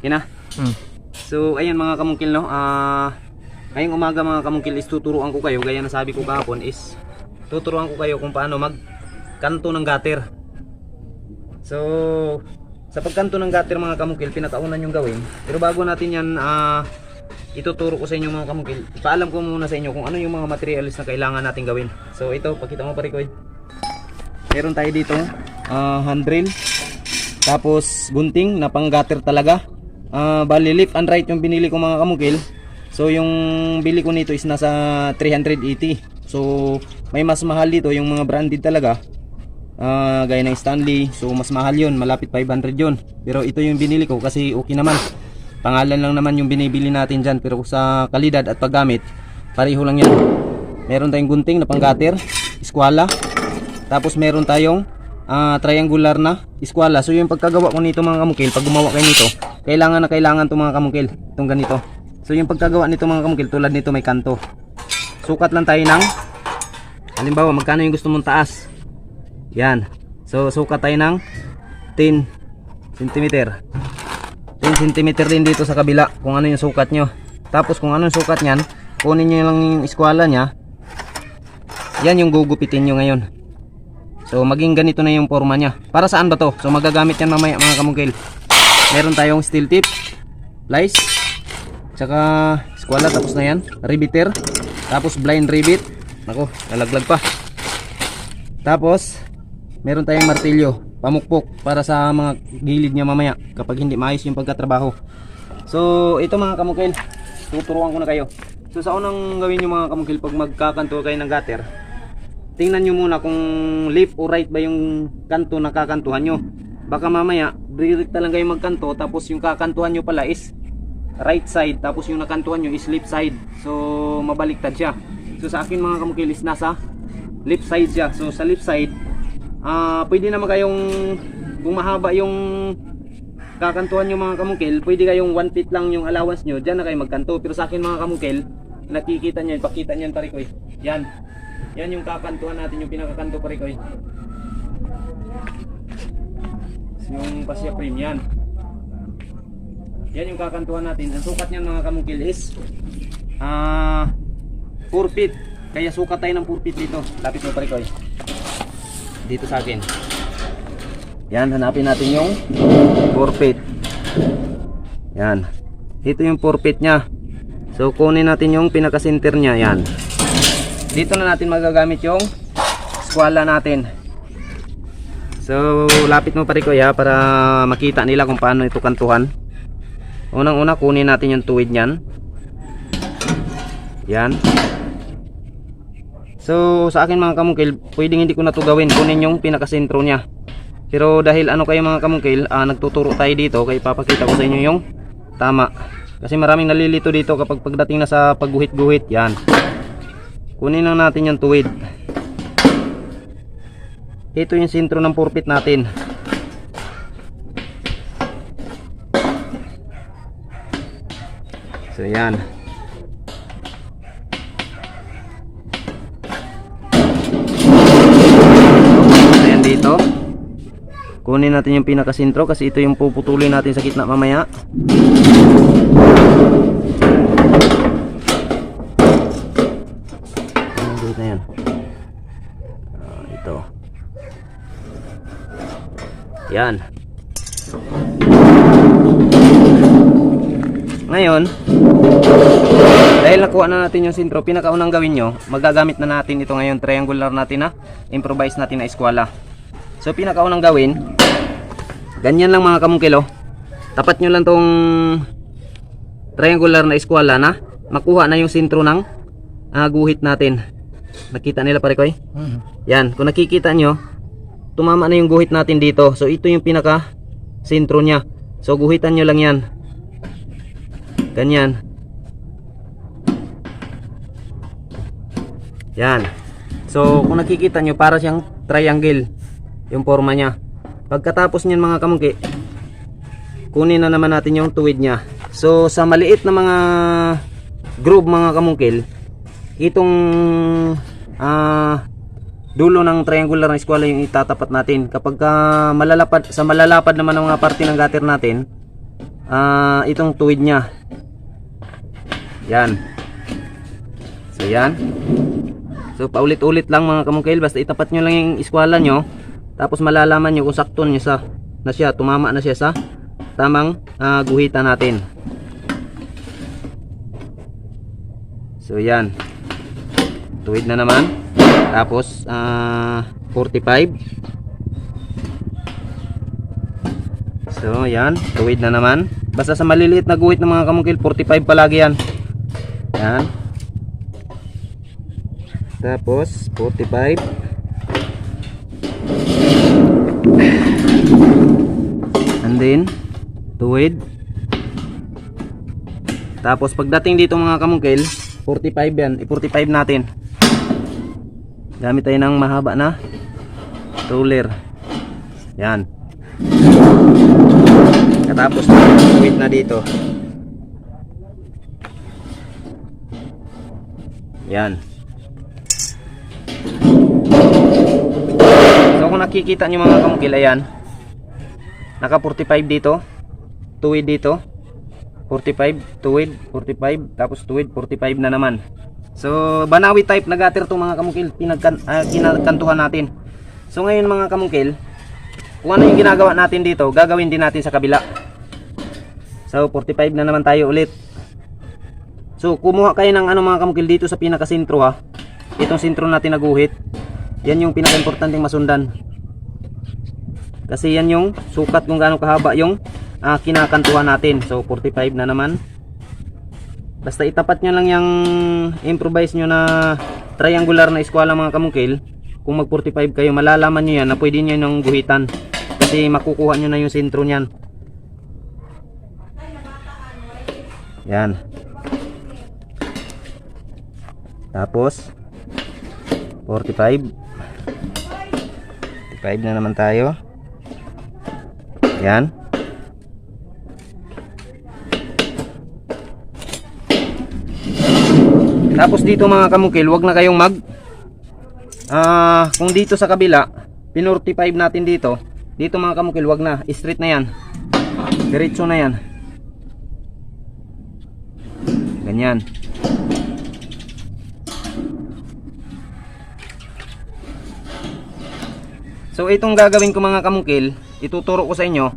Okay na? So ayan mga kamungkil, no. Ngayong umaga mga kamungkil is tuturuan ko kayo, gaya na sabi ko kahapon, is tuturuan ko kayo kung paano magkanto ng gutter. So sa pagkanto ng gutter mga kamungkil, pinakaunan yung gawin. Pero bago natin yan ituturo ko sa inyo mga kamungkil, ipaalam ko muna sa inyo kung ano yung mga materials na kailangan natin gawin. So ito, pakita mo pare ko. Meron tayo dito handrail, tapos gunting na pang gutter talaga. Bali left and right yung binili ko mga kamungkil. So yung bili ko nito is nasa 380. So may mas mahal dito yung mga branded talaga, gaya ng Stanley. So mas mahal yun, malapit 500 yun. Pero ito yung binili ko kasi okay naman, pangalan lang naman yung binibili natin dyan. Pero sa kalidad at paggamit, pareho lang yan. Meron tayong gunting na pang gutter, eskwala. Tapos meron tayong triangular na eskwala. So yung pagkagawa ko nito mga kamungkil, pag gumawa kayo nito, kailangan na kailangan to mga kamungkil, itong ganito. So yung pagkagawa nito mga kamungkil, tulad nito may kanto. Sukat lang tayo ng, halimbawa magkano yung gusto mong taas, yan. So sukat tayo ng 10 cm 10 cm din dito sa kabila, kung ano yung sukat nyo. Tapos kung ano yung sukat nyan, kunin nyo lang yung eskwala nya. Yan yung gugupitin nyo ngayon. So maging ganito na yung forma nya. Para saan ba to? So magagamit yan mamaya mga kamungkil. Meron tayong steel tip, plies, tsaka eskwala, tapos na yan, riveter, tapos blind rivet. Nako, nalaglag pa. Tapos meron tayong martilyo, pamukpok para sa mga gilid nya mamaya kapag hindi maayos yung pagkatrabaho. So ito mga kamungkil, tuturuan ko na kayo. So sa unang gawin nyo mga kamungkil, pag magkakanto kayo ng gutter, tingnan nyo muna kung left or right ba yung kanto na kakantuhan nyo. Baka mamaya direkta lang kayo magkanto, tapos yung kakantuhan nyo pala is right side, tapos yung nakantuhan nyo is left side. So mabaliktad siya. So sa akin mga kamungkil is nasa left side siya. So sa left side, pwede naman kayong, kung mahaba yung kakantuhan nyo mga kamungkil, pwede kayong 1 feet lang yung allowance nyo, dyan na kayo magkanto. Pero sa akin mga kamungkil, nakikita nyo, ipakita nyo pare ko. Yan, yan yung kakantuhan natin, yung pinakakanto pare ko. Yung pasya frame yan. Yan yung kakantuhan natin. Ang sukat niyan mga kamungkil is 4 feet. Kaya sukat tayo ng 4 feet dito. Lapit mo pare ko. Dito sa akin. Yan, hanapin natin yung 4 feet. Yan. Ito yung 4 feet nya. So kunin natin yung pinaka center nya. Yan. Dito na natin magagamit yung eskwala natin. So lapit mo pare ko ya, para makita nila kung paano ito kantuhan. Unang una kunin natin yung tuwid nyan. Yan. So sa akin mga kamungkil, pwedeng hindi ko na ito gawin, kunin yung pinakasentro nya. Pero dahil ano kayo mga kamungkil, nagtuturo tayo dito, kaya papakita ko sa inyo yung tama. Kasi maraming nalilito dito kapag pagdating na sa pagguhit-guhit. Yan. Kunin lang natin yung tuwid. Ito yung sentro ng 4 feet natin. So yan. Ayan dito. Kunin natin yung pinakasentro kasi ito yung puputulin natin sa gitna mamaya. Dito na yan. Ito. Yan. Ngayon, dahil nakuha na natin yung sentro, pinakaunang gawin nyo, magagamit na natin ito ngayon, triangular natin na improvise natin na eskwala. So pinakaunang gawin, ganyan lang mga kamungkilo. Tapat nyo lang tong triangular na eskwala na makuha na yung sentro ng guhit natin. Nakita nila pare ko eh? Yan, kung nakikita nyo, tumama na yung guhit natin dito. So ito yung pinaka sentro nya. So guhitan nyo lang yan, ganyan. Yan. So kung nakikita nyo, para siyang triangle yung forma nya. Pagkatapos nyan mga kamungki, kunin na naman natin yung tuwid nya. So sa maliit na mga groove mga kamungkil, itong dulo ng triangular na eskwala yung itatapat natin. Kapag malalapad, sa malalapad naman ng mga parte ng gutter natin, itong tuwid niya. Yan. So yan. So paulit-ulit lang mga kamungkil, basta itapat nyo lang yung iskwala nyo, tapos malalaman nyo kung sakto nyo na siya, tumama na siya sa tamang guhitan natin. So yan, tuwid na naman, tapos 45. So yan, tuwid na naman, basta sa maliliit na guhit ng mga kamungkil 45 palagi yan. Yan. Tapos 45. And then tuwid. Tapos pagdating dito mga kamungkil 45 yan, i-45 natin. Gamit tayo ng mahaba na ruler. Yan. Katapos tuwid na dito. Yan. So kung nakikita nyo mga kamungkil, ayan, naka 45 dito, tuwid dito, 45, tuwid, 45, tapos tuwid, 45 na naman. So Banawi type na gutter to mga kamungkil, kinakantuhan natin. So ngayon mga kamungkil, kung ano yung ginagawa natin dito, gagawin din natin sa kabila. So 45 na naman tayo ulit. So kumuha kayo ng ano mga kamungkil dito sa pinakasentro ha. Itong sentro natin na guhit, yan yung pinaka-importanteng masundan. Kasi yan yung sukat kung gaano kahaba yung kinakantuhan natin. So 45 na naman. Basta itapat nyo lang yung improvise nyo na triangular na eskwala mga kamungkil. Kung mag 45 kayo, malalaman nyo yan na pwede nyo yung guhitan. Kasi makukuha nyo na yung sentro nyan. Yan. Tapos 45 na naman tayo. Yan. Tapos dito mga kamungkil, wag na kayong kung dito sa kabila pin-45 natin dito mga kamungkil, wag na, straight na yan, diretso na yan, ganyan. So itong gagawin ko mga kamungkil, ituturo ko sa inyo,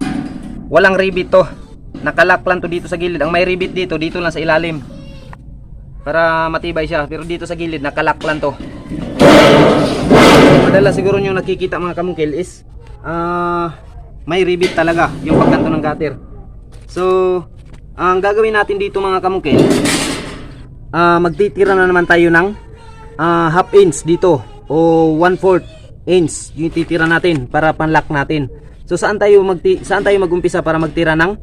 walang rivet to, nakalak lang to dito sa gilid. Ang may rivet dito lang sa ilalim para matibay siya, pero dito sa gilid nakalak lang to. Madalas siguro nyo nakikita mga kamungkil is may rivet talaga yung pagkanto ng gutter. So ang gagawin natin dito mga kamungkil, magtitira na naman tayo ng half inch dito o 1/4 inch yung titira natin para panlock natin. So saan tayo mag-umpisa para magtira ng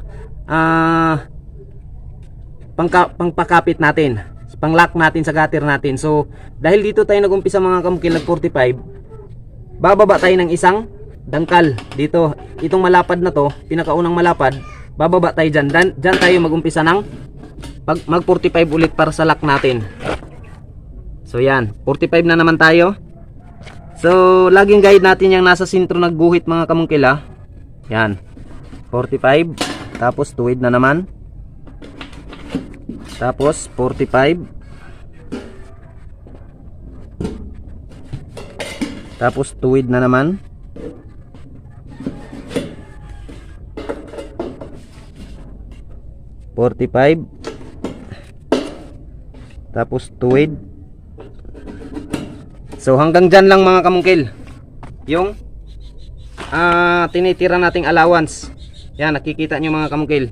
pangpakapit natin, panglock natin sa gutter natin. So dahil dito tayo nag-umpisa mga kamungkil, nag 45, bababa tayo ng isang dangkal dito. Itong malapad na to, pinakaunang malapad, bababa tayo dyan. Dyan tayo mag-umpisa ng mag 45 ulit para sa lock natin. So yan, 45 na naman tayo. So laging guide natin yung nasa sentro nagguhit mga kamungkil ha. Yan, 45, tapos tuwid na naman, tapos 45, tapos tuwid na naman, tapos tuwid. So hanggang dyan lang mga kamungkil yung tinitira nating allowance. Yan, nakikita nyo mga kamungkil.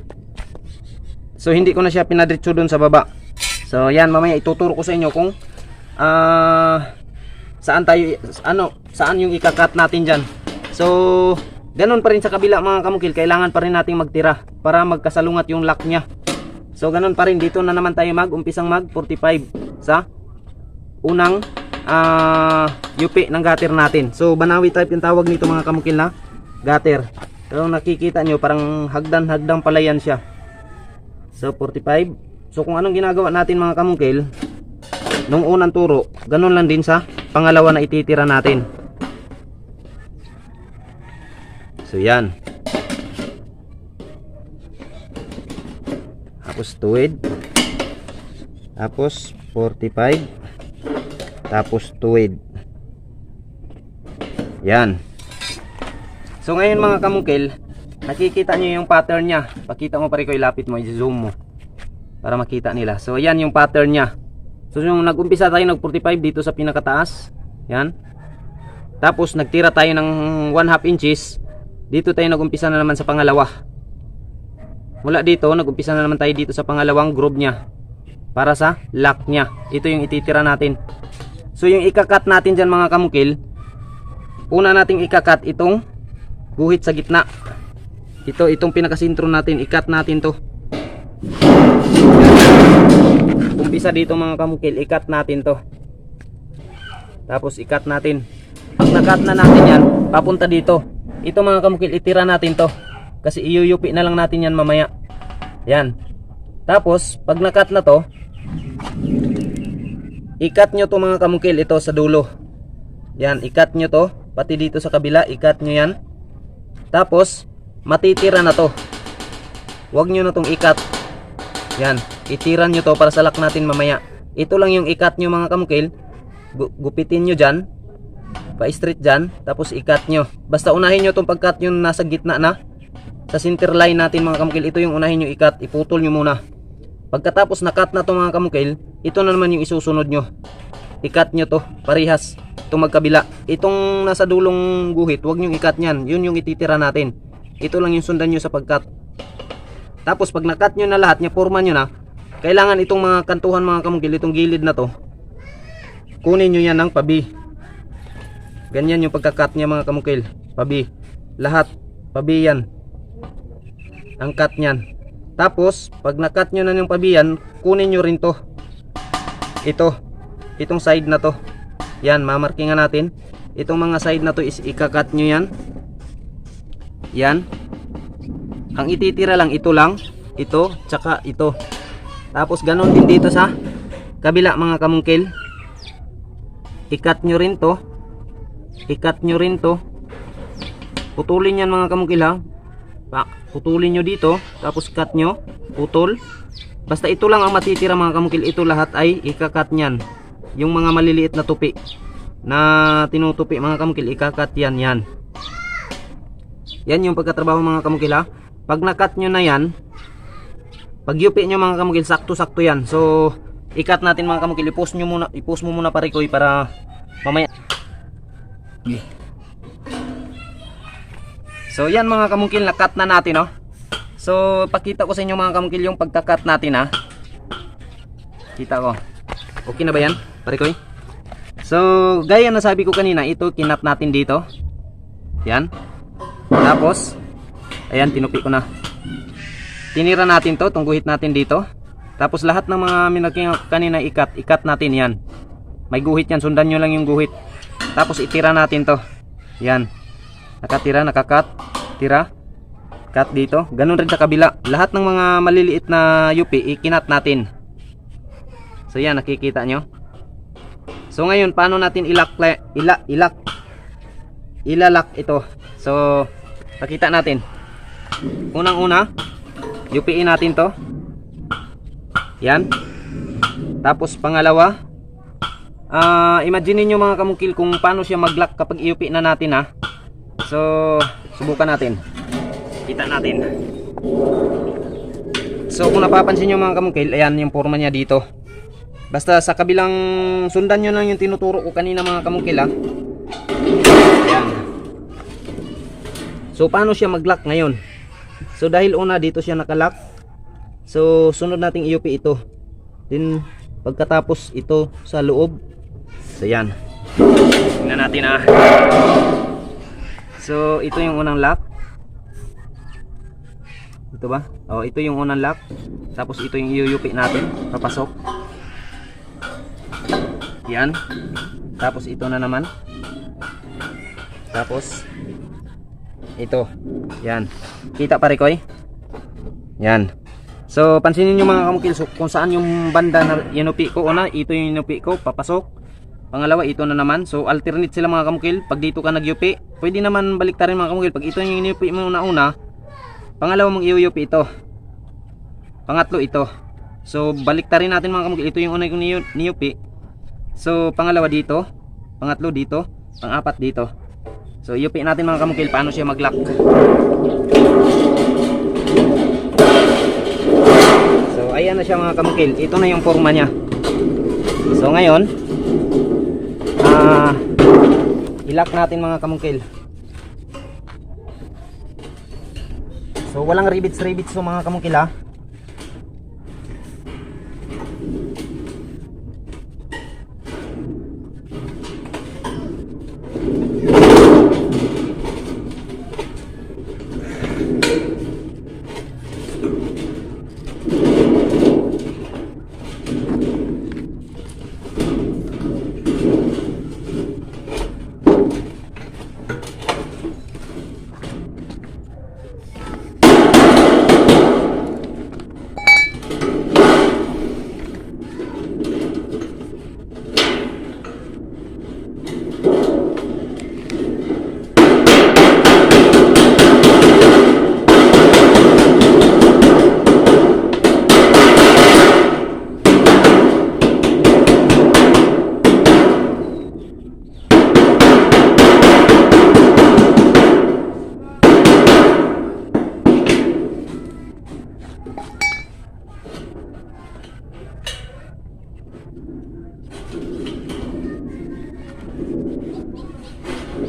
So hindi ko na siya pinadiretso dun sa baba. So yan, mamaya ituturo ko sa inyo kung saan yung ikakat natin dyan. So ganun pa rin sa kabila mga kamungkil, kailangan pa rin nating magtira para magkasalungat yung lock nya. So ganun pa rin, dito na naman tayo umpisang mag 45 sa unang yupi ng gutter natin. So Banawi type yung tawag nito mga kamungkil na gutter. So nakikita nyo parang hagdan pala yan siya. So 45. So kung anong ginagawa natin mga kamungkil nung unang turo, ganun lang din sa pangalawa na ititira natin. So yan. tapos tuwid, tapos 45, tapos tuwid. Yan. So ngayon mga kamungkil, nakikita nyo yung pattern nya. Pakita mo pare ko, ilapit mo, i-zoom mo para makita nila. So yan yung pattern nya. So yung nag-umpisa tayo nag 45 dito sa pinakataas, yan. Tapos nagtira tayo ng 1/2 inches. Dito tayo nag-umpisa na naman sa pangalawa. Mula dito nag-umpisa na naman tayo dito sa pangalawang groove nya para sa lock nya. Ito yung ititira natin. So yung ikakat natin dyan mga kamungkil, una nating ikakat itong guhit sa gitna. Itong pinakasintro natin, ikat natin to. Umpisa dito mga kamungkil, ikat natin to. Tapos ikat natin. Pag nakat na natin yan, papunta dito. Ito mga kamungkil, itira natin to. Kasi iyuyupi na lang natin yan mamaya. Yan. Tapos, pag nakat na to, ikat nyo to mga kamungkil, ito sa dulo. Yan, ikat nyo to. Pati dito sa kabila, ikat nyo yan. Tapos, matitira na to. Huwag nyo na tong ikat. Yan, itiran nyo to para sa lock natin mamaya. Ito lang yung ikat nyo mga kamungkil. Gupitin nyo dyan, pa-straight dyan, tapos ikat nyo. Basta unahin nyo itong pagkat yung nasa gitna na, sa center line natin mga kamungkil. Ito yung unahin nyo ikat, iputol nyo muna. Pagkatapos nakat na to mga kamungkil, ito na naman yung isusunod nyo. Ikat nyo to, parehas. Itong magkabila, itong nasa dulong guhit, huwag nyo ikat nyan. Yun yung ititira natin. Ito lang yung sundan nyo sa pagkat. Tapos pag nakat nyo na lahat, forma nyo na, kailangan itong mga kantuhan mga kamungkil, itong gilid na to, kunin nyo yan ng pabi. Ganyan yung pagkakat niya mga kamungkil, pabi. Lahat, pabi yan. Ang cut nyan. Tapos, pag nakat nyo na yung pabi yan, kunin nyo rin to. Itong side na to. Yan, mamarkingan natin. Itong mga side na to is ikakat nyo yan. Yan. Ang ititira lang, ito, tsaka ito. Tapos ganon din dito sa kabila mga kamungkil. Ikat nyo rin to. Ikat nyo rin to. Putulin yan mga kamungkil ha. Putulin nyo dito. Tapos cut nyo. Putol. Basta ito lang ang matitira mga kamungkil. Ito lahat ay ikakat nyan. Yung mga maliliit na tupi na tinutupi mga kamungkil, ikakat yan. Yan yung pagkatrabaho mga kamungkil ha. Pag nakat nyo na yan, pag yupi nyo mga kamungkil, sakto-sakto yan. So ikat natin mga kamungkil. I-post mo muna pare ko para mamaya. So yan mga kamungkil, nakat na natin oh. So pakita ko sa inyo mga kamungkil yung pagkakat natin ha. Kita ko. Okay na ba yan pare ko? So gaya na sabi ko kanina, ito kinat natin dito. Yan. Tapos ayan, tinupi ko na. Tinira natin to, tungguhit natin dito. Tapos lahat ng mga minaking kanina ikat natin yan. May guhit yan, sundan nyo lang yung guhit. Tapos itira natin to. Yan. Nakatira, nakakat, tira, cut dito. Ganun rin sa kabila. Lahat ng mga maliliit na yupi, ikinat natin. So yan, nakikita nyo. So ngayon, paano natin ilalak ito. So, pakita natin. Unang-una, yupiin natin to. Yan. Tapos pangalawa, imagine niyo mga kamungkil kung paano siya mag-lock kapag iupi na natin ha. So subukan natin. Kita natin. So kung napapansin niyo mga kamungkil, ayan yung forma niya dito. Basta sa kabilang, sundan nyo lang yung tinuturo ko kanina mga kamungkil ha. Ayan. So paano siya mag-lock ngayon? So dahil una dito siya naka-lock, so sunod nating iupi ito. Then pagkatapos ito sa loob. So yan. Tingnan natin ha. So ito yung unang lock. Ito ba? Oh, ito yung unang lock. Tapos ito yung iuupi natin, papasok. Yan. Tapos ito na naman. Tapos ito. Yan. Kita pare ko eh. Yan. So pansinin nyo mga kamungkil, so, kung saan yung banda na inupi ko. Una, ito yung inupi ko, papasok. Pangalawa, ito na naman. So alternate sila mga kamungkil. Pag dito ka nagyupi, pwede naman baliktarin mga kamungkil. Pag ito yung inupi mo una-una, pangalawa mong iuupi ito. Pangatlo ito. So baliktarin natin mga kamukil. Ito yung una kong niyupi. So pangalawa dito, pangatlo dito, pang-apat dito. So iyupi natin mga kamukil paano siya mag-lock. So ayan na siya mga kamukil. Ito na yung forma niya. So ngayon i-lock natin mga kamukil. So walang rivets so mga kamukil ha.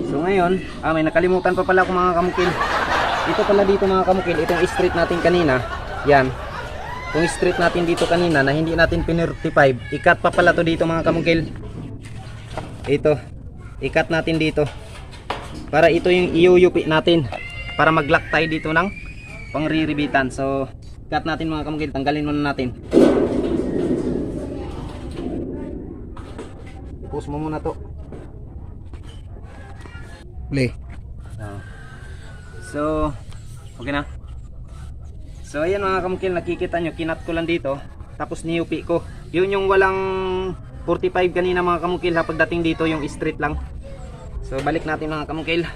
So ngayon, may nakalimutan pa pala ako mga kamukil. Ito pala dito mga kamukil, itong street natin kanina. Yan. Itong street natin dito kanina na hindi natin pinirtify. I-cut pa pala to dito mga kamukil. Ito. I-cut natin dito. Para ito yung iuyupi natin. Para mag-lock tayo dito ng pang-riribitan. So, cut natin mga kamukil. Tanggalin muna natin. I-push mo muna to. Play. So, okay na. So, ayan mga kamukil, nakikita nyo, kinat ko lang dito. Tapos niyupi ko. Yun yung walang 45 kanina mga kamukil ha. Pagdating dito yung straight lang. So, balik natin mga kamukil.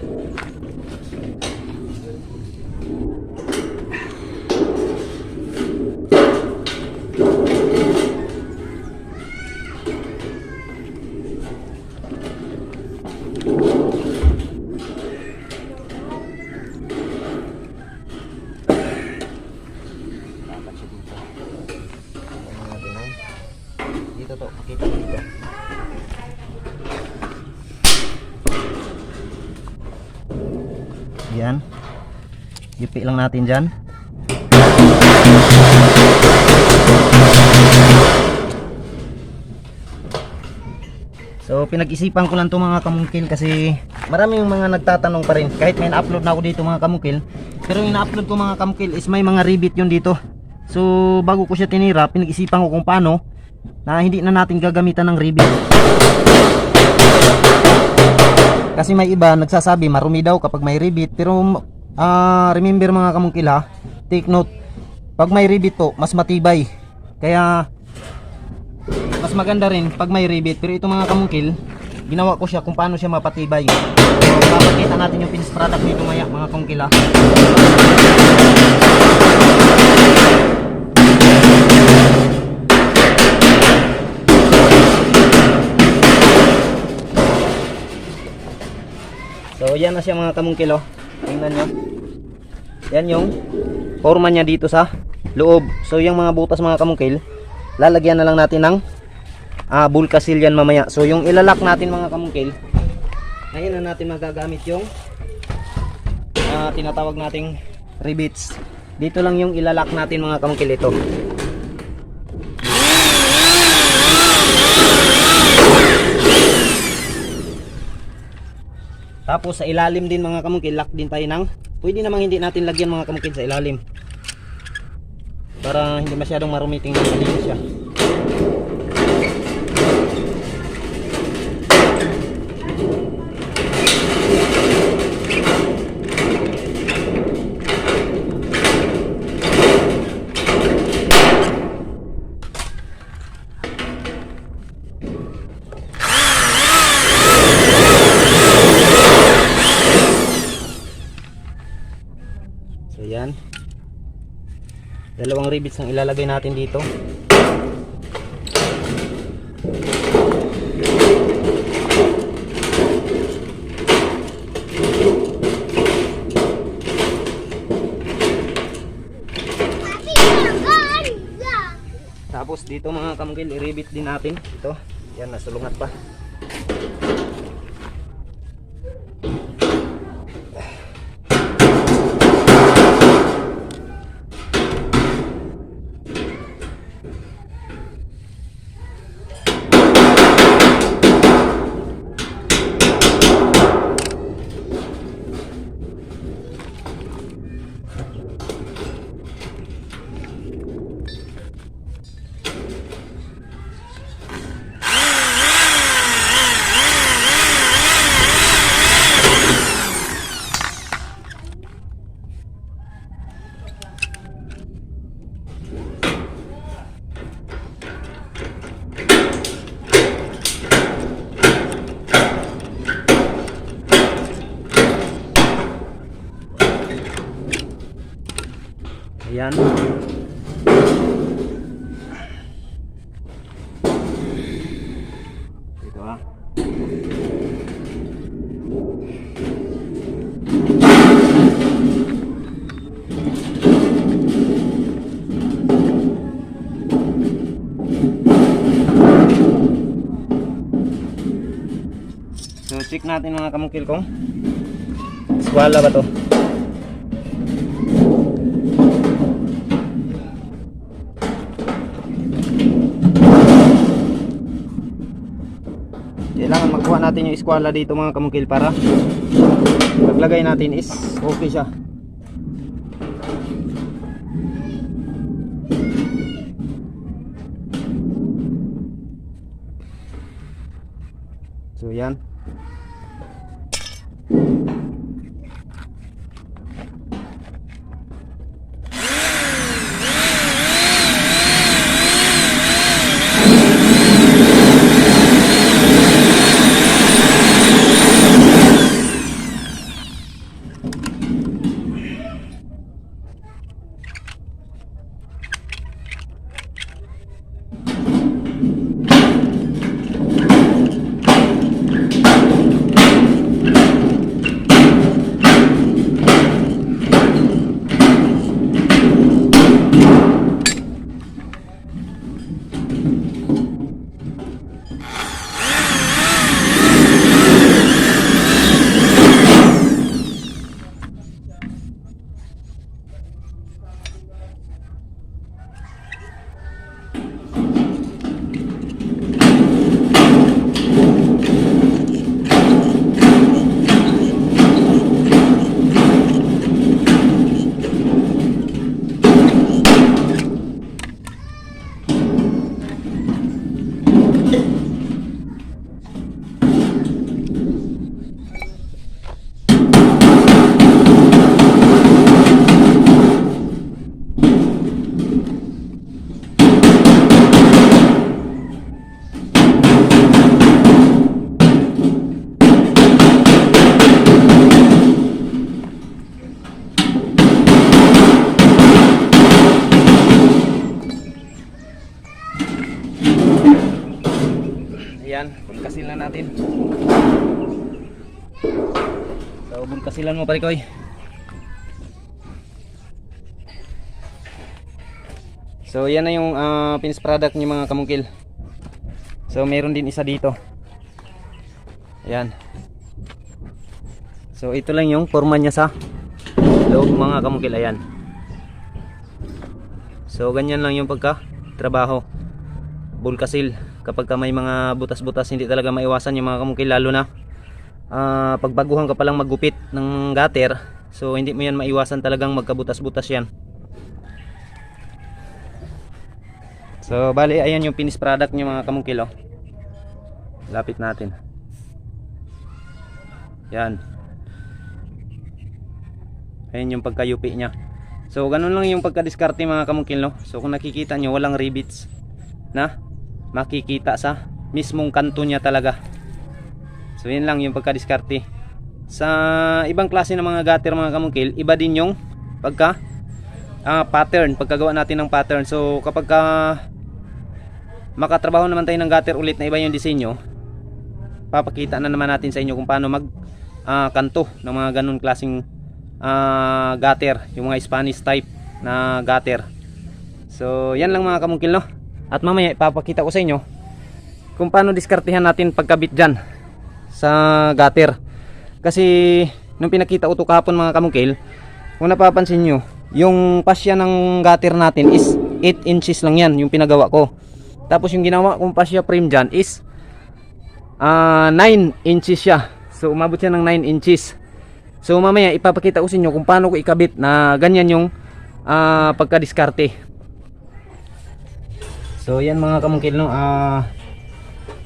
Dito to, pakita dito. Yan. Yupi lang natin dyan. So pinag-isipan ko lang to mga kamungkil kasi maraming mga nagtatanong pa rin. Kahit may na-upload na ako dito mga kamungkil, pero yung na-upload ko mga kamungkil is may mga rivet yun dito. So bago ko siya tinira, pinag-isipan ko kung paano na hindi na natin gagamitan ng rivet. Kasi may iba nagsasabi marumi daw kapag may rivet, pero remember mga kamungkil ha, take note, pag may rivet to mas matibay, kaya mas maganda rin pag may rivet. Pero ito mga kamungkil, ginawa ko siya kung paano siya mapatibay. So papakita natin yung finished product nito maya mga kamungkil ha. So yan na siya mga kamungkil oh. Tingnan nyo. Yan yung forma niya dito sa loob. So yung mga butas mga kamungkil, lalagyan na lang natin ng bulkasil yan mamaya. So yung ilalak natin mga kamungkil, ngayon na natin magagamit yung tinatawag nating rivets. Dito lang yung ilalak natin mga kamungkil, ito. Tapos sa ilalim din mga kamungkil, lock din tayo ng, pwede namang hindi natin lagyan mga kamungkil sa ilalim, para hindi masyadong marumiting ng malinis siya. So yan. Dalawang rivets ang ilalagay natin dito. Tapos dito mga kamukil, i-rivet din natin. Ito, yan, nasulungat pa. Ayan. Ito ah. So check natin mga kamukil kung eskwala ba to. Kailangan magkuha natin yung eskwala dito mga kamukil para paglagay natin is okay siya. So yan. Ayan, bulkasilan natin. So, bulkasilan mo pare koy. So, yan na yung finished product niyo mga kamungkil. So, meron din isa dito. Ayan. So, ito lang yung forma niya sa loob mga kamungkil. Ayan. So, ganyan lang yung pagka-trabaho. Bulkasil. Kapag ka may mga butas-butas, hindi talaga maiwasan yung mga kamungkil, lalo na pagbaguhan ka palang maggupit ng gutter. So hindi mo yan maiwasan, talagang magkabutas-butas yan. So bali, ayan yung finished product nyo mga kamungkil, oh. Lapit natin. Yan. Ayan yung pagkayupi nya. So ganun lang yung pagkadiskarte mga kamungkil, no? So kung nakikita nyo, walang rivets na makikita sa mismong kanto niya talaga. So yun lang yung pagkadiskarte. Sa ibang klase ng mga gutter mga kamungkil, iba din yung pagka pattern, pagkagawa natin ng pattern. So kapag makatrabaho naman tayo ng gutter ulit na iba yung disenyo, papakita na naman natin sa inyo kung paano mag kanto ng mga ganun klaseng gutter, yung mga Spanish type na gutter. So yan lang mga kamungkil, no? At mamaya ipapakita ko sa inyo kung paano diskartehan natin pagkabit dyan sa gutter. Kasi nung pinakita ko to kahapon mga kamungkil, kung napapansin nyo, yung pasya ng gutter natin is 8 inches lang yan, yung pinagawa ko. Tapos yung ginawa kong pasya frame dyan is 9 inches siya. So umabot siya ng 9 inches. So mamaya ipapakita ko sa inyo kung paano ko ikabit na ganyan yung pagkadiskarte. So yan mga kamungkil, no?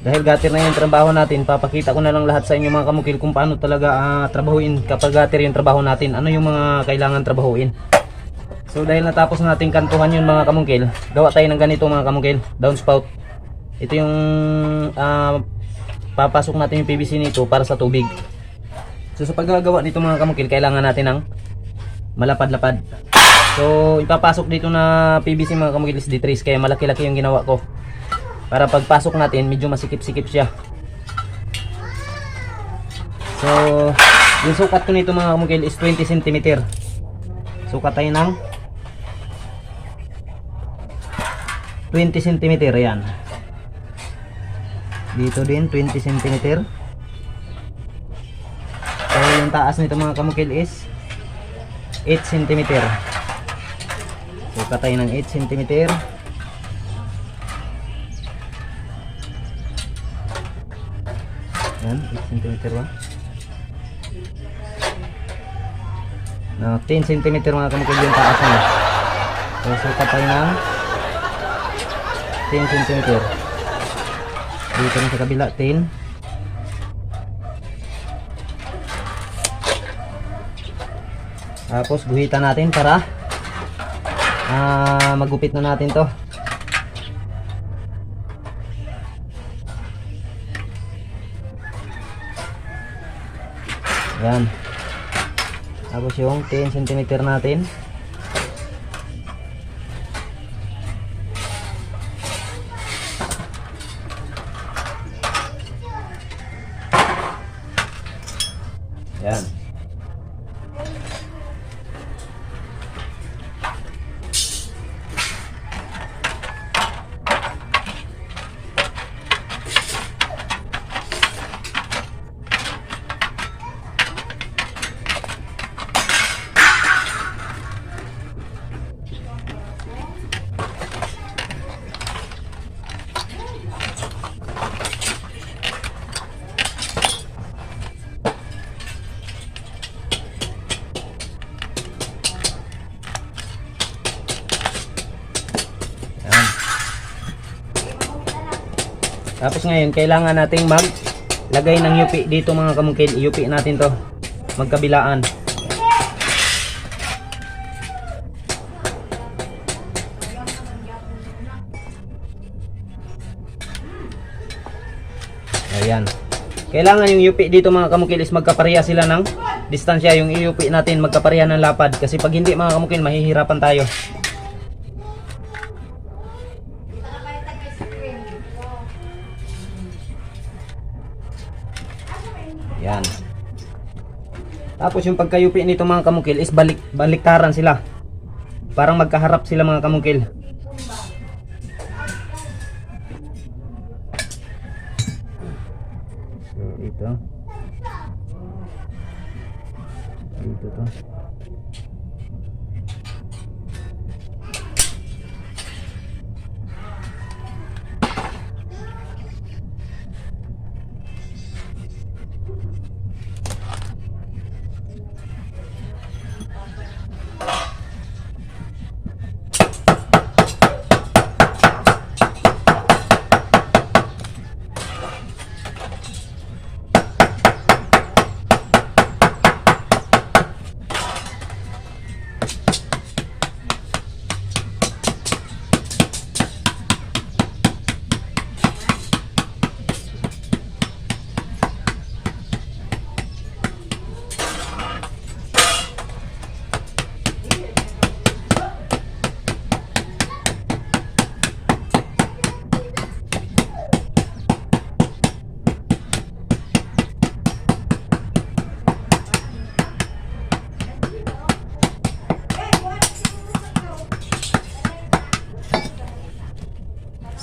Dahil gutter na yung trabaho natin, papakita ko na lang lahat sa inyo mga kamungkil kung paano talaga trabahuin kapag gutter yung trabaho natin. Ano yung mga kailangan trabahuin. So dahil natapos natin kantuhan yun mga kamungkil, gawa tayo ng ganito mga kamungkil, downspout. Ito yung papasok natin yung PVC nito para sa tubig. So sa paggagawa nito mga kamungkil, kailangan natin ng malapad-lapad. So ipapasok dito na PVC mga kamungkil is D3, kaya malaki-laki yung ginawa ko. Para pagpasok natin, medyo masikip-sikip siya. So yung sukat ko nito mga kamungkil is 20 cm. Sukat tayo ng 20 cm, yan. Dito din 20 cm. So yung taas nito mga kamungkil is 8 cm. Sukat tayo ng 8 cm. Yan, 8 cm ba? No, 10 cm mga kamungkil yung taas niya. So sukat tayo ng 10 cm. Dito rin sa kabila 10. Tapos guhitan natin para magupit na natin to. Yan. Tapos yung 10 cm natin. Yan. Tapos ngayon, kailangan nating maglagay ng yupi dito mga kamungkil. Yupi natin to magkabilaan. Ayan. Kailangan yung yupi dito mga kamungkil is magkapareha sila ng distansya. Yung yupi natin magkapareha ng lapad. Kasi pag hindi mga kamungkil, mahihirapan tayo. Yan. Tapos yung pagkayupi nito mga kamungkil is baliktaran sila. Parang magkaharap sila mga kamungkil. So ito. Dito to.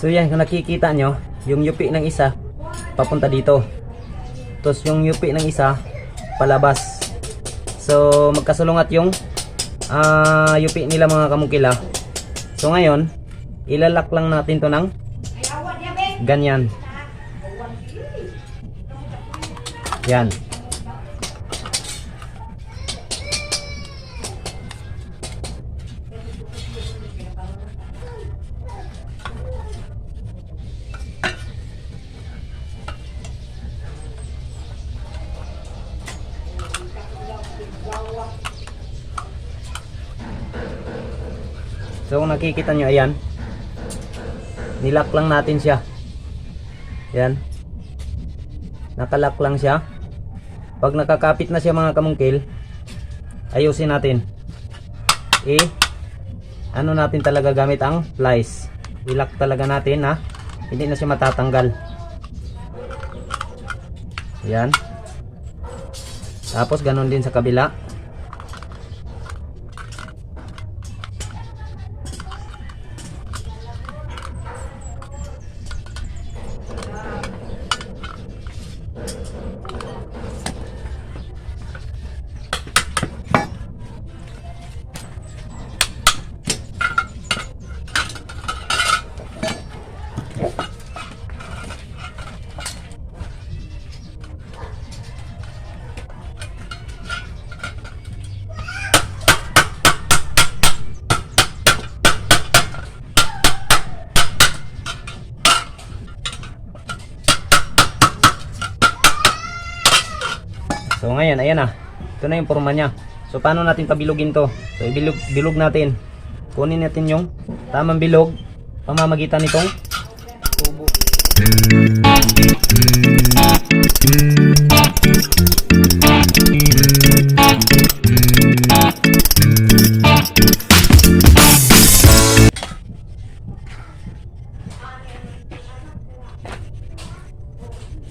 So yan, kung nakikita nyo, yung yupi ng isa papunta dito, tapos yung yupi ng isa palabas. So magkasulungat yung yupi nila mga kamungkila. So ngayon ilalak lang natin to ng ganyan. Yan. So kung nakikita nyo, ayan, nilak lang natin siya. Yan, nakalak lang siya. Pag nakakapit na siya mga kamungkil, ayusin natin. Ano natin talaga gamit ang plies. Ilak talaga natin na hindi na siya matatanggal. Yan. Tapos ganun din sa kabila. So ngayon, ayan na. Ito na yung forma niya. So paano natin pabilugin to? So bilog natin. Kunin natin yung tamang bilog pamamagitan nitong tubo.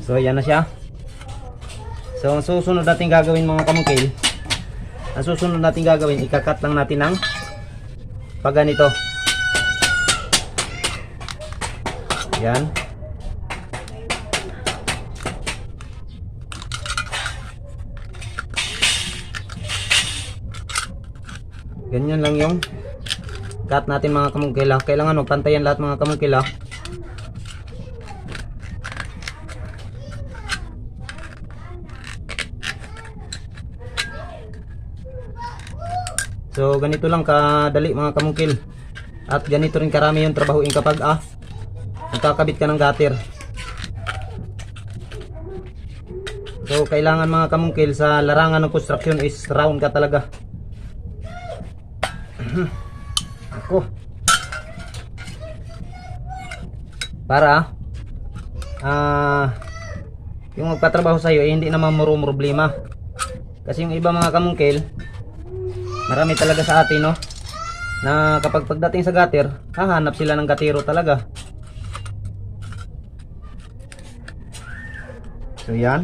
So ayan na siya. So ang susunod natin gagawin mga kamungkil, ang susunod natin gagawin, ikakat lang natin ng pag ganito. Yan. Ganyan lang yung cut natin mga kamungkil. Kailangan magpantayan lahat mga kamungkil. So ganito lang kadali mga kamungkil. At ganito rin karami yung trabahuin kapag nagkakabit ka ng gutter. So kailangan mga kamungkil sa larangan ng construction is round ka talaga. Ako. Para yung magpatrabaho sa iyo hindi naman problema. Kasi yung iba mga kamungkil, marami talaga sa atin na kapag pagdating sa gutter, hahanap sila ng gatero talaga. So yan.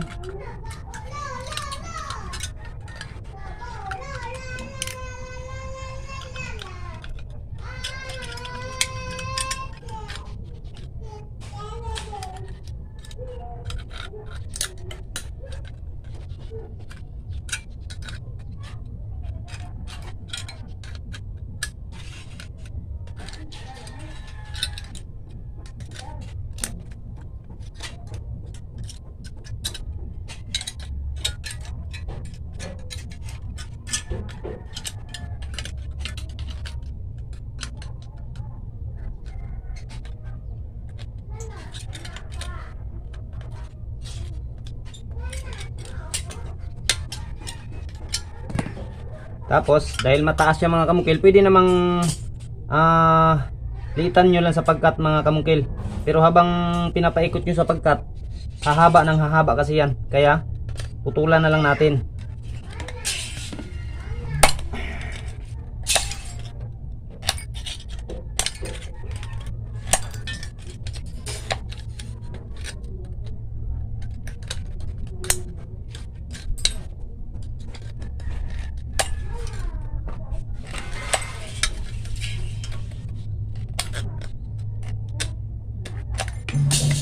Tapos dahil mataas siya mga kamungkil, pwede namang litan nyo lang sa pagkat mga kamungkil. Pero habang pinapaikot nyo sa pagkat, hahaba ng hahaba kasi yan. Kaya putulan na lang natin.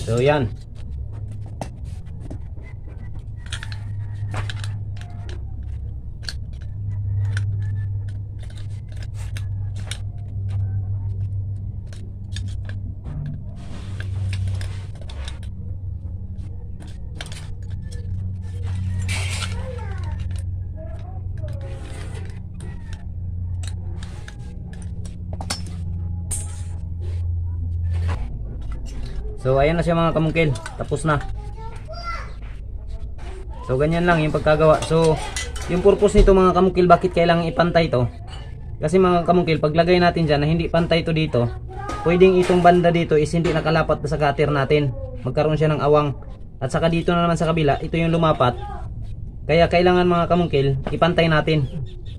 So yan. So ayan na siya mga kamungkil, tapos na. So ganyan lang yung pagkagawa. So yung purpose nito mga kamungkil, bakit kailangan ipantay to? Kasi mga kamungkil, paglagay natin dyan na hindi pantay to dito, pwedeng itong banda dito is hindi nakalapat sa cutter natin, magkaroon siya ng awang. At saka dito na naman sa kabila, ito yung lumapat. Kaya kailangan mga kamungkil, ipantay natin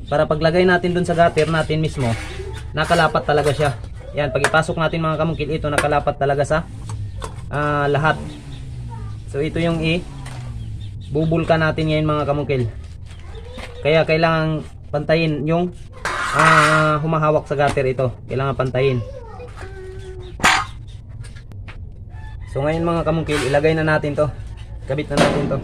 para paglagay natin dun sa cutter natin mismo, nakalapat talaga siya. Yan, pag ipasok natin mga kamungkil, ito nakalapat talaga sa lahat. So ito yung bubulka natin ngayon mga kamungkil. Kaya kailangan pantayin yung humahawak sa gutter ito. Kailangan pantayin. So ngayon mga kamungkil, ilagay na natin to. Kabit na natin to.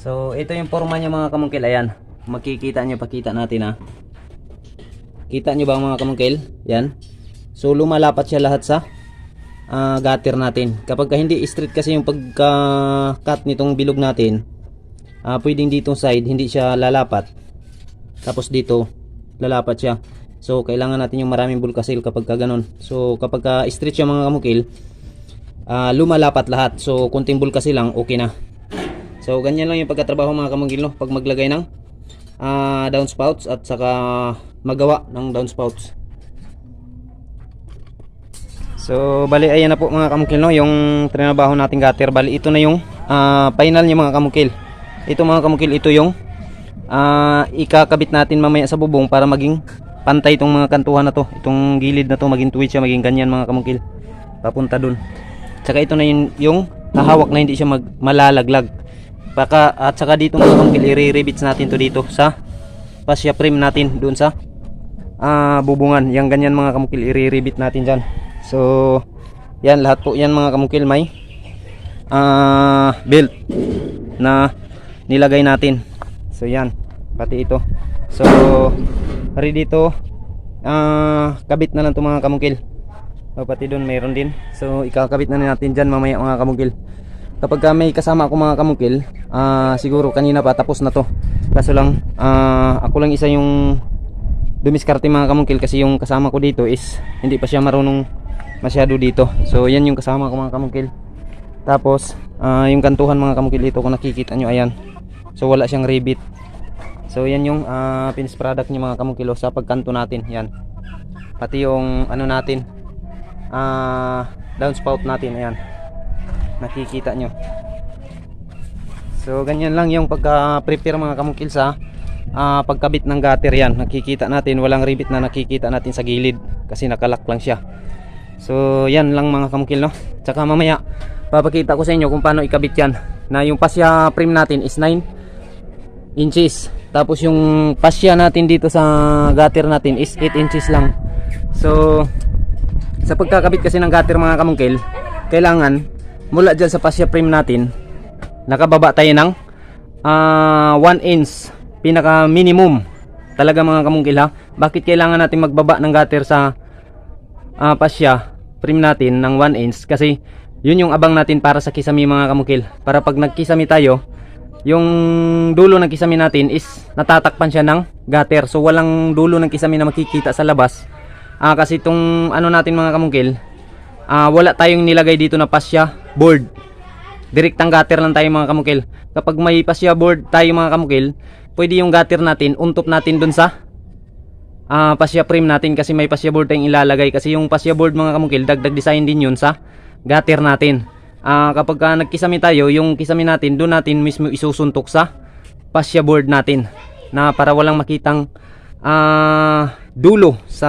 So ito yung forma niya mga kamungkil. Ayan, makikita nyo, pakita natin ha. Kita nyo ba mga kamungkil? Yan. So lumalapat siya lahat sa gutter natin. Kapag hindi straight kasi yung pagka-cut nitong bilog natin, pwedeng ditong side hindi siya lalapat, tapos dito lalapat siya. So kailangan natin yung maraming bulkasil kapag ganun. So kapag straight siya mga kamungkil, lumalapat lahat. So kunting bulkasil lang, okay na. So ganyan lang yung pagkatrabaho mga kamungkil, no? Pag maglagay ng downspouts at saka magawa ng downspouts. So bali ayan na po mga kamukil, no, yung trinabaho nating gutter. Bali ito na yung final niya mga kamukil. Ito mga kamukil, ito yung ikakabit natin mamaya sa bubong para maging pantay itong mga kantuhan na to. Itong gilid na to maging tuwid siya, maging ganyan mga kamukil, papunta dun. Tsaka ito na yung hahawak na hindi siya malalaglag. At saka dito mga kamukil, i-rivets natin to dito sa fascia frame natin dun sa bubungan. Yang ganyan mga kamukil, i-rivet natin dyan. So yan, lahat po yan mga kamukil may belt na nilagay natin. So yan, pati ito. So ready to kabit na lang to mga kamukil. So, pati doon mayroon din. So ikakabit na natin dyan mamaya mga kamukil. Kapag may kasama ako mga kamukil, siguro kanina pa tapos na to. Kaso lang ako lang isa yung dumiskarte mga kamukil, kasi yung kasama ko dito is hindi pa siya marunong masyado dito. So yan yung kasama ko mga kamukil. Tapos yung kantuhan mga kamukil dito, kung nakikita nyo, ayan. So wala siyang rivet. So yan yung finished product niya mga kamukil sa pagkanto natin. Yan, pati yung ano natin, downspout natin, ayan, nakikita nyo. So ganyan lang yung pagka-prepare mga kamukil sa pagkabit ng gutter. Yan, nakikita natin walang rivet na nakikita natin sa gilid kasi nakalak lang siya. So yan lang mga kamukil, no. Tsaka mamaya papakita ko sa inyo kung paano ikabit yan, na yung fascia frame natin is 9 inches. Tapos yung fascia natin dito sa gutter natin is 8 inches lang. So sa pagkakabit kasi ng gutter mga kamukil, kailangan mula dyan sa fascia frame natin nakababa tayo ng 1 inch, pinaka minimum talaga mga kamukil, ha. Bakit kailangan natin magbaba ng gutter sa fascia frame natin ng 1 inch? Kasi yun yung abang natin para sa kisame mga kamukil. Para pag nagkisame tayo, yung dulo ng kisame natin is natatakpan siya ng gutter. So walang dulo ng kisame na makikita sa labas. Kasi itong ano natin mga kamukil, wala tayong nilagay dito na fascia board. Direktang gutter lang tayo mga kamukil. Kapag may fascia board tayo mga kamukil, pwede yung gutter natin untop natin dun sa fascia frame natin, kasi may fascia board tayong ilalagay. Kasi yung fascia board mga kamukil, dagdag design din yun sa gutter natin. Kapag nagkisame tayo, yung kisame natin doon natin mismo isusuntok sa fascia board natin, na para walang makitang dulo sa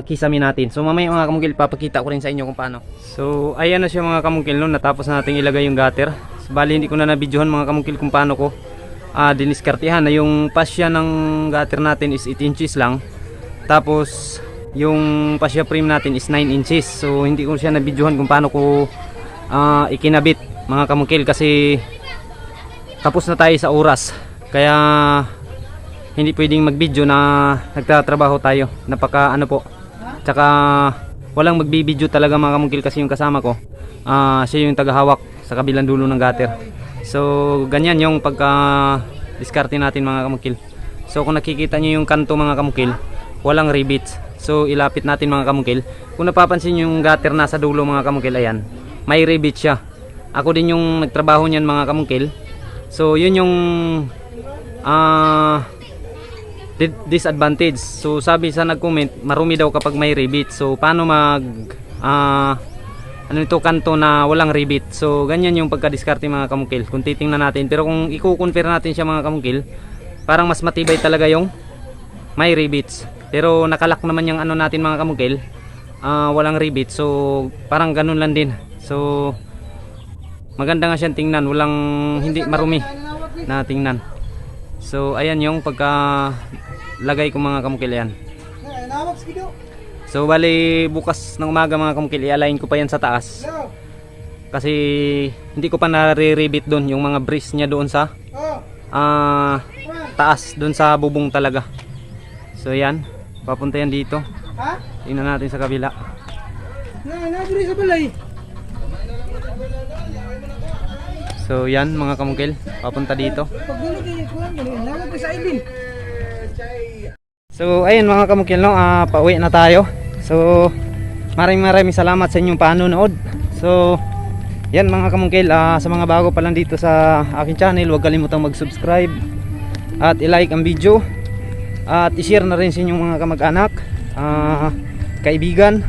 kisame natin. So mamaya mga kamukil, papakita ko rin sa inyo kung paano. So ayan na siya mga kamukil, no? Natapos na natin ilagay yung gutter. So, bali hindi ko na nabidyohan mga kamukil kung paano ko diniskartihan na yung fascia ng gutter natin is 8 inches lang. Tapos yung fascia frame natin is 9 inches. So hindi ko siya nabidyohan kung paano ko ikinabit mga kamukil, kasi tapos na tayo sa oras. Kaya hindi pwedeng mag-video na nagtatrabaho tayo. Napaka ano po. Tsaka walang magbibideo talaga mga kamukil, kasi yung kasama ko siya yung tagahawak sa kabilang dulo ng gutter. So ganyan yung pagka diskarte natin mga kamukil. So kung nakikita nyo yung kanto mga kamukil, walang rivets. So ilapit natin mga kamukil. Kung napapansin nyo yung gutter nasa dulo mga kamukil, ayan, may rivet siya. Ako din yung nagtrabaho niyan mga kamukil. So yun yung disadvantage. So sabi sa nag-comment, marumi daw kapag may rivet. So paano mag ano ito, kanto na walang rivet? So ganyan yung pagka-diskarte mga kamukil kung titingnan natin. Pero kung i-compare natin siya mga kamukil, parang mas matibay talaga yung may rivets. Pero nakalak naman yung ano natin mga kamukil, walang rivet. So parang ganun lang din. So maganda nga siyang tingnan, walang, hindi marumi na tingnan. So ayan yung pagka lagay ko mga kamukil, yan. So bali bukas ng umaga mga kamukil, i-align ko pa yan sa taas. Kasi hindi ko pa nare-rivet doon yung mga brace niya doon sa taas, doon sa bubong talaga. So yan, papunta yan dito. Tingnan natin sa kabila. So yan mga kamukil, papunta dito. So ayun mga kamukil, no, pauwi na tayo. So maraming salamat sa inyong panonood. So yan mga kamukil, sa mga bago pa lang dito sa aking channel, huwag kalimutang mag-subscribe at i-like ang video. at i-share na rin sa inyong mga kamag-anak, kaibigan.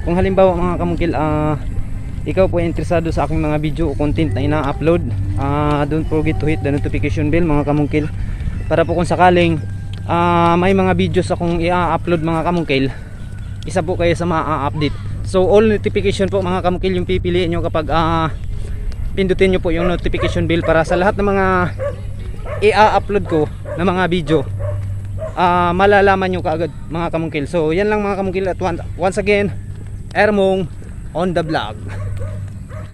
Kung halimbawa mga kamungkil, ikaw po ay interesado sa aking mga video o content na ina-upload, don't forget to hit the notification bell mga kamungkil, para po kung sakaling may mga videos akong i-upload mga kamungkil, isa po kayo sa ma-update. So all notification po mga kamungkil yung pipiliin nyo kapag pindutin nyo po yung notification bell para sa lahat ng mga i-upload ko na mga video, malalaman nyo kaagad mga kamungkil. So yan lang mga kamungkil, at once again, Ermong on the vlog.